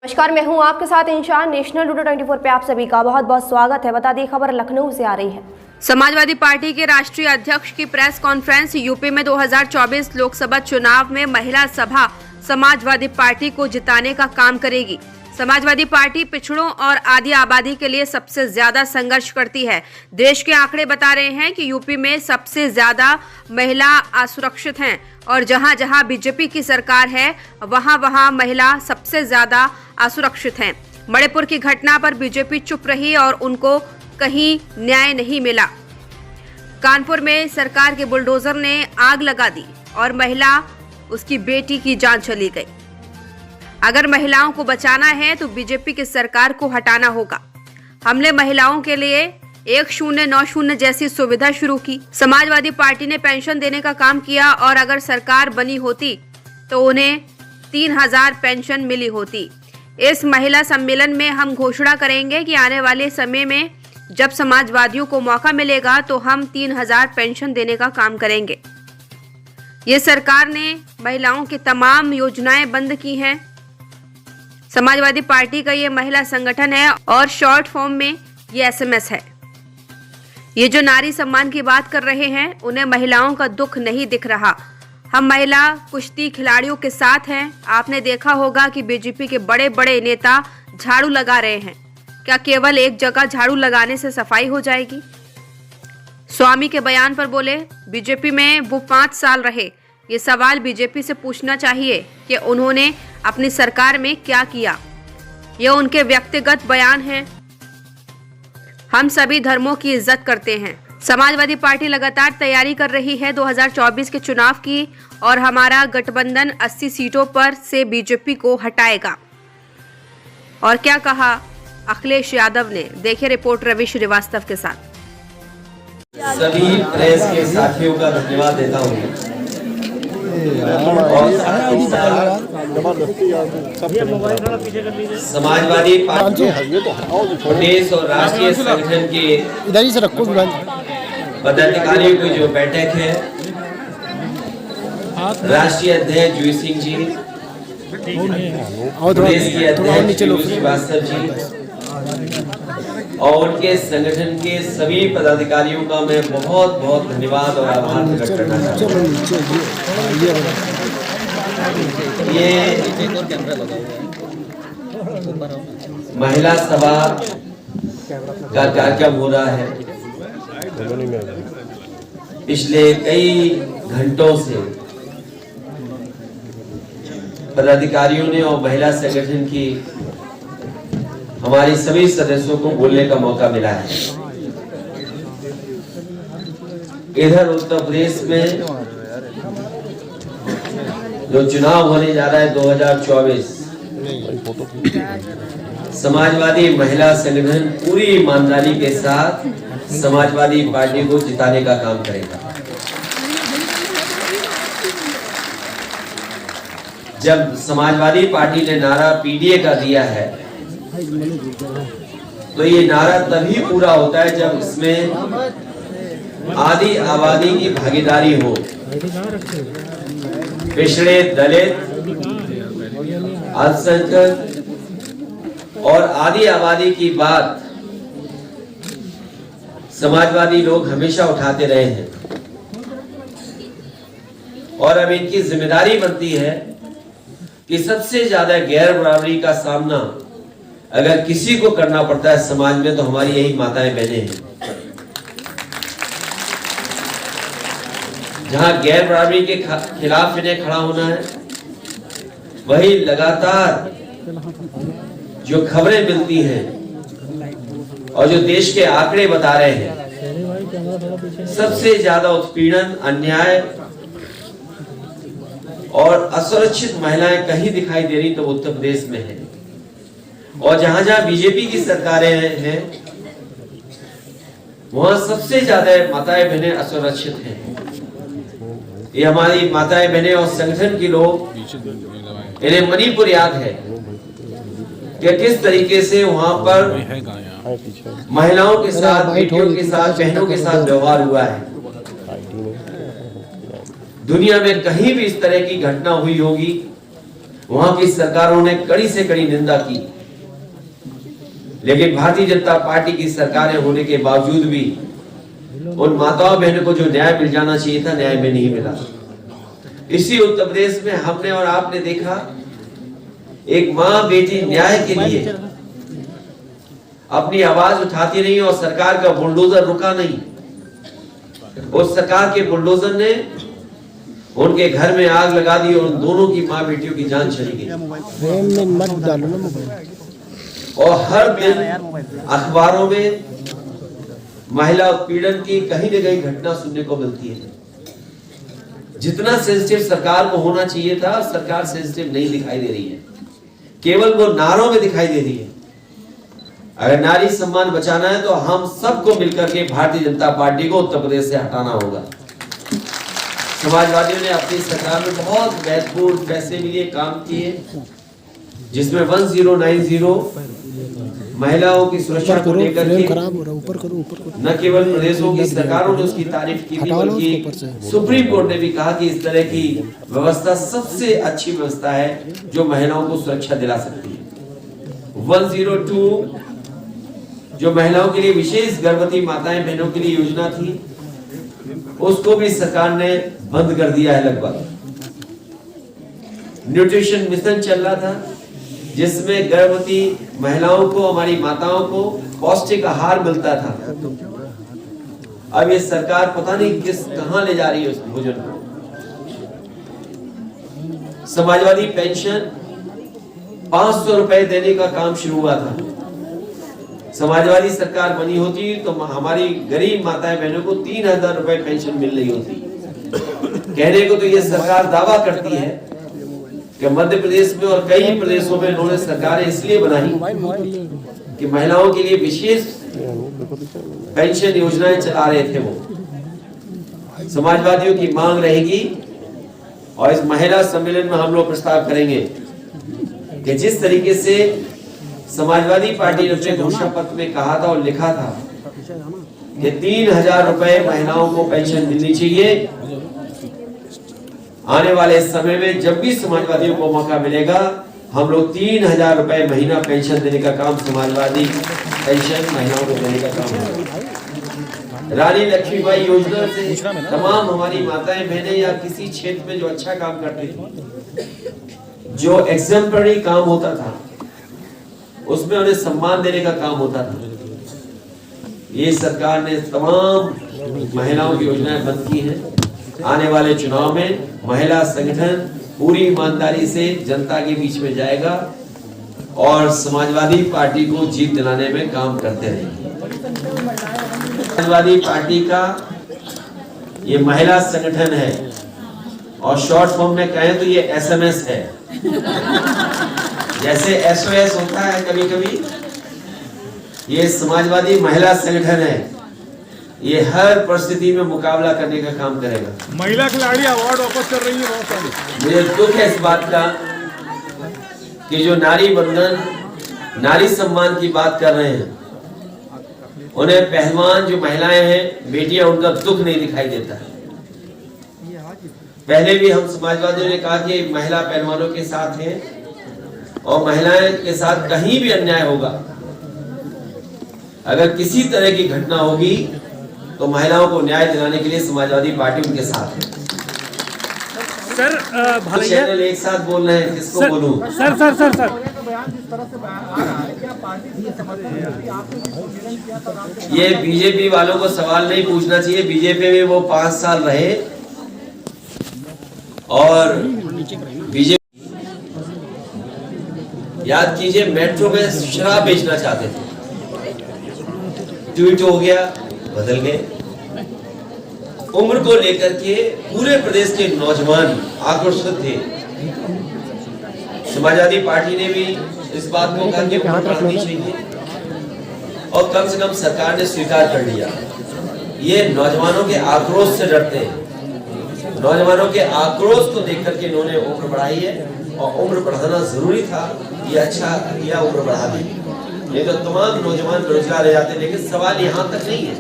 नमस्कार, मैं हूं आपके साथ इंशान। नेशनल टुडे 24 पे आप सभी का बहुत बहुत स्वागत है। बता दी खबर लखनऊ से आ रही है। समाजवादी पार्टी के राष्ट्रीय अध्यक्ष की प्रेस कॉन्फ्रेंस। यूपी में 2024 लोकसभा चुनाव में महिला सभा समाजवादी पार्टी को जिताने का काम करेगी। समाजवादी पार्टी पिछड़ों और आदि आबादी के लिए सबसे ज्यादा संघर्ष करती है। देश के आंकड़े बता रहे हैं कि यूपी में सबसे ज्यादा महिला असुरक्षित हैं और जहां जहां बीजेपी की सरकार है वहां वहां महिला सबसे ज्यादा असुरक्षित हैं। मणिपुर की घटना पर बीजेपी चुप रही और उनको कहीं न्याय नहीं मिला। कानपुर में सरकार के बुलडोजर ने आग लगा दी और महिला उसकी बेटी की जान चली गई। अगर महिलाओं को बचाना है तो बीजेपी की सरकार को हटाना होगा। हमने महिलाओं के लिए 1090 जैसी सुविधा शुरू की। समाजवादी पार्टी ने पेंशन देने का काम किया और अगर सरकार बनी होती तो उन्हें 3000 पेंशन मिली होती। इस महिला सम्मेलन में हम घोषणा करेंगे कि आने वाले समय में जब समाजवादियों को मौका मिलेगा तो हम 3000 पेंशन देने का काम करेंगे। ये सरकार ने महिलाओं की तमाम योजनाएं बंद की हैं। समाजवादी पार्टी का ये महिला संगठन है और शॉर्ट फॉर्म में ये SMS है। ये जो नारी सम्मान की बात कर रहे हैं उन्हें महिलाओं का दुख नहीं दिख रहा। हम महिला कुश्ती खिलाड़ियों के साथ हैं। आपने देखा होगा कि बीजेपी के बड़े बड़े नेता झाड़ू लगा रहे हैं। क्या केवल एक जगह झाड़ू लगाने से सफाई हो जाएगी? स्वामी के बयान पर बोले बीजेपी में वो 5 साल रहे। ये सवाल बीजेपी से पूछना चाहिए कि उन्होंने अपनी सरकार में क्या किया। ये उनके व्यक्तिगत बयान हैं। हम सभी धर्मों की इज्जत करते हैं। समाजवादी पार्टी लगातार तैयारी कर रही है 2024 के चुनाव की और हमारा गठबंधन 80 सीटों पर से बीजेपी को हटाएगा। और क्या कहा अखिलेश यादव ने, देखिए रिपोर्ट रवि श्रीवास्तव के साथ। सभी प्रेस के साथियों का धन्यवाद देता हूँ और समाजवादी पार्टी प्रदेश और राष्ट्रीय संगठन के इधर ही से रखो पदाधिकारियों की जो बैठक है, राष्ट्रीय अध्यक्ष जूही सिंह जी, प्रदेश के अध्यक्ष रवि श्रीवास्तव जी और उनके संगठन के सभी पदाधिकारियों का मैं बहुत बहुत धन्यवाद और आभार प्रकट करना चाहता हूँ। ये महिला सभा का कार्यक्रम हो रहा है। पिछले कई घंटों से पदाधिकारियों ने और महिला संगठन की हमारे सभी सदस्यों को बोलने का मौका मिला है। इधर उत्तर प्रदेश में जो चुनाव होने जा रहा है 2024, समाजवादी महिला संगठन पूरी ईमानदारी के साथ समाजवादी पार्टी को जिताने का काम करेगा। जब समाजवादी पार्टी ने नारा PDA का दिया है तो ये नारा तभी पूरा होता है जब इसमें आदि आबादी की भागीदारी हो। पिछड़े, दलित, अल्पसंख्यक और आदि आबादी की बात समाजवादी लोग हमेशा उठाते रहे हैं और अब इनकी जिम्मेदारी बनती है कि सबसे ज्यादा गैर बराबरी का सामना अगर किसी को करना पड़ता है समाज में तो हमारी यही माताएं बहनें हैं। जहां गैर बराबरी के खिलाफ इन्हें खड़ा होना है, वही लगातार जो खबरें मिलती हैं और जो देश के आंकड़े बता रहे हैं, सबसे ज्यादा उत्पीड़न, अन्याय और असुरक्षित महिलाएं कहीं दिखाई दे रही तो उत्तर प्रदेश में है। और जहां जहां बीजेपी की सरकारें हैं वहां सबसे ज्यादा माताएं बहनें असुरक्षित हैं। ये हमारी माताएं बहनें और संगठन के लोग, इन्हें मणिपुर याद है कि किस तरीके से वहां पर महिलाओं के साथ, बेटियों के साथ, बहनों के साथ व्यवहार हुआ है। दुनिया में कहीं भी इस तरह की घटना हुई होगी वहां की सरकारों ने कड़ी से कड़ी निंदा की, लेकिन भारतीय जनता पार्टी की सरकारें होने के बावजूद भी उन माताओं बहनों को जो न्याय मिल जाना चाहिए था, न्याय में नहीं मिला। इसी उत्तर प्रदेश में हमने और आपने देखा, एक माँ बेटी न्याय के लिए अपनी आवाज उठाती रही और सरकार का बुलडोजर रुका नहीं। उस सरकार के बुलडोजर ने उनके घर में आग लगा दी और उन दोनों की माँ बेटियों की जान चली गई। और हर दिन अखबारों में महिला उत्पीड़न की कहीं न कहीं घटना सुनने को मिलती है। जितना सेंसिटिव सरकार को होना चाहिए था, सरकार सेंसिटिव नहीं दिखाई दे रही है, केवल वो नारों में दिखाई दे रही है। अगर नारी सम्मान बचाना है तो हम सबको मिलकर के भारतीय जनता पार्टी को उत्तर प्रदेश से हटाना होगा। समाजवादियों ने अपनी सरकार में बहुत महत्वपूर्ण फैसले लिए, काम किए, जिसमें 1090 महिलाओं की सुरक्षा को लेकर के न केवल प्रदेशों की सरकारों ने उसकी तारीफ की थी, बल्कि सुप्रीम कोर्ट ने भी कहा कि इस तरह की व्यवस्था सबसे अच्छी व्यवस्था है जो महिलाओं को सुरक्षा दिला सकती है। 102 जो महिलाओं के लिए विशेष गर्भवती माताएं बहनों के लिए योजना थी, उसको भी सरकार ने बंद कर दिया है लगभग। न्यूट्रिशन मिशन चल रहा था, जिसमें गर्भवती महिलाओं को, हमारी माताओं को पौष्टिक आहार मिलता था। अब ये सरकार पता नहीं कहां ले जा रही है उस भोजन को। समाजवादी पेंशन 500 रुपए देने का काम शुरू हुआ था। समाजवादी सरकार बनी होती तो हमारी गरीब माताएं बहनों को 3000 रुपए पेंशन मिल रही होती। कहने को तो ये सरकार दावा करती है कि मध्य प्रदेश में और कई प्रदेशों में इन्होंने सरकारें इसलिए बनाई कि महिलाओं के लिए विशेष पेंशन योजनाएं चला रहे थे। वो समाजवादियों की मांग रहेगी और इस महिला सम्मेलन में हम लोग प्रस्ताव करेंगे कि जिस तरीके से समाजवादी पार्टी ने अपने घोषणा पत्र में कहा था और लिखा था कि 3000 रुपए महिलाओं को पेंशन मिलनी चाहिए, आने वाले समय में जब भी समाजवादियों को मौका मिलेगा, हम लोग 3000 रुपए महीना पेंशन देने का काम, समाजवादी पेंशन महिलाओं को देने का काम है। रानी लक्ष्मीबाई योजना से तमाम हमारी माताएं बहनें या किसी क्षेत्र में जो अच्छा काम करती थी, जो एग्जेम्पलरी काम होता था, उसमें उन्हें सम्मान देने का काम होता था। ये सरकार ने तमाम महिलाओं की योजनाएं बंद की हैं। आने वाले चुनाव में महिला संगठन पूरी ईमानदारी से जनता के बीच में जाएगा और समाजवादी पार्टी को जीत दिलाने में काम करते रहेंगे। समाजवादी पार्टी का ये महिला संगठन है और शॉर्ट फॉर्म में कहें तो ये SMS है। जैसे SOS होता है कभी कभी, ये समाजवादी महिला संगठन है। ये हर परिस्थिति में मुकाबला करने का काम करेगा। महिला खिलाड़ी अवार्ड वापस कर रही है बहुत सारी। मुझे दुख है इस बात का कि जो नारी बंधन, नारी सम्मान की बात कर रहे हैं, उन्हें पहलवान जो महिलाएं हैं, बेटियां, उनका दुख नहीं दिखाई देता है। पहले भी हम समाजवादियों ने कहा कि महिला पहलवानों के साथ हैं और महिलाएं के साथ कहीं भी अन्याय होगा, अगर किसी तरह की घटना होगी तो महिलाओं को न्याय दिलाने के लिए समाजवादी पार्टी उनके साथ है। सर चैनल एक साथ बोल रहे हैं, किसको बोलूं? सर ये बीजेपी वालों को सवाल नहीं पूछना चाहिए। बीजेपी में वो 5 साल रहे और बीजेपी, याद कीजिए, मेट्रो में शराब बेचना चाहते थे, ट्वीट हो गया, बदल गए। उम्र को लेकर के पूरे प्रदेश के नौजवान आक्रोशित थे। समाजवादी पार्टी ने भी इस बात को कहा कि उम्र बढ़ानी चाहिए और कम से कम सरकार ने स्वीकार कर लिया। ये नौजवानों के आक्रोश से डरते हैं। नौजवानों के आक्रोश को देख करके इन्होंने उम्र बढ़ाई है और उम्र बढ़ाना जरूरी था। ये अच्छा किया, उम्र बढ़ा दी, नहीं तो तमाम नौजवान बेरोजगार रह जाते। लेकिन सवाल यहाँ तक नहीं है,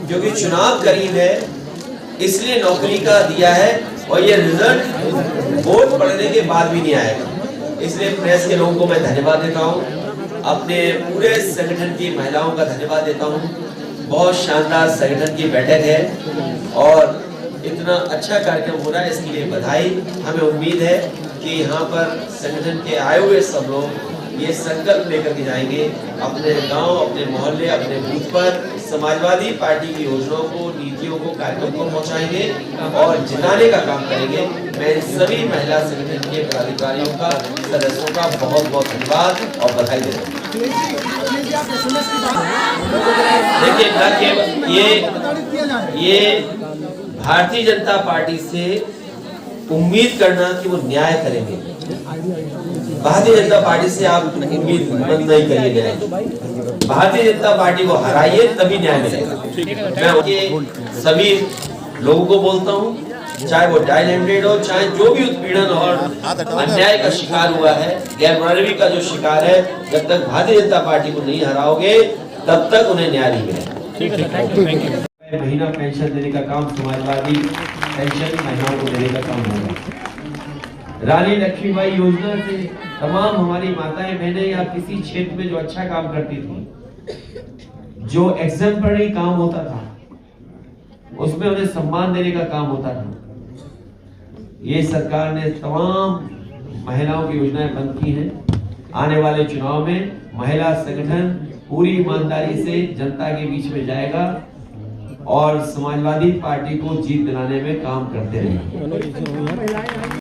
क्योंकि चुनाव करीब है, इसलिए नौकरी का दिया है और ये रिजल्ट वोट पड़ने के बाद भी नहीं आएगा। इसलिए प्रेस के लोगों को मैं धन्यवाद देता हूँ, अपने पूरे संगठन की महिलाओं का धन्यवाद देता हूँ। बहुत शानदार संगठन की बैठक है और इतना अच्छा कार्यक्रम हो रहा है, इसके लिए बधाई। हमें उम्मीद है कि यहाँ पर संगठन के आए हुए सब लोग ये संकल्प लेकर के जाएंगे अपने गांव, अपने मोहल्ले, अपने बूथ पर समाजवादी पार्टी की योजनाओं को, नीतियों को, कार्यक्रम को पहुंचाएंगे और जिताने का काम करेंगे। मैं सभी महिला संगठन के पदाधिकारियों का, सदस्यों का बहुत बहुत धन्यवाद और बधाई देता हूँ। देखिए, न केवल ये भारतीय जनता पार्टी से उम्मीद करना कि वो न्याय करेंगे, भारतीय जनता पार्टी से आप उम्मीद नहीं करिए न्याय। भारतीय जनता पार्टी को हराइए तभी न्याय मिलेगा। मैं उनके सभी लोगों को बोलता हूँ, चाहे वो डायल 100 हो, चाहे जो भी उत्पीड़न और अन्याय का शिकार हुआ है, गैरबराबरी का जो शिकार है, जब तक भारतीय जनता पार्टी को नहीं हराओगे तब तक उन्हें न्याय नहीं मिलेगा। महीना पेंशन देने का काम समाजवादी पेंशन महिलाओं को देने का काम होगा। रानी लक्ष्मीबाई योजना से तमाम हमारी माताएं बहनें या किसी क्षेत्र में जो अच्छा काम करती थी, जो एग्जेम्पलरी काम होता था, उसमें उन्हें सम्मान देने का काम होता था। ये सरकार ने तमाम महिलाओं की योजनाएं बंद की हैं। आने वाले चुनाव में महिला संगठन पूरी ईमानदारी से जनता के बीच में जाएगा और समाजवादी पार्टी को जीत दिलाने में काम करते रहेंगे।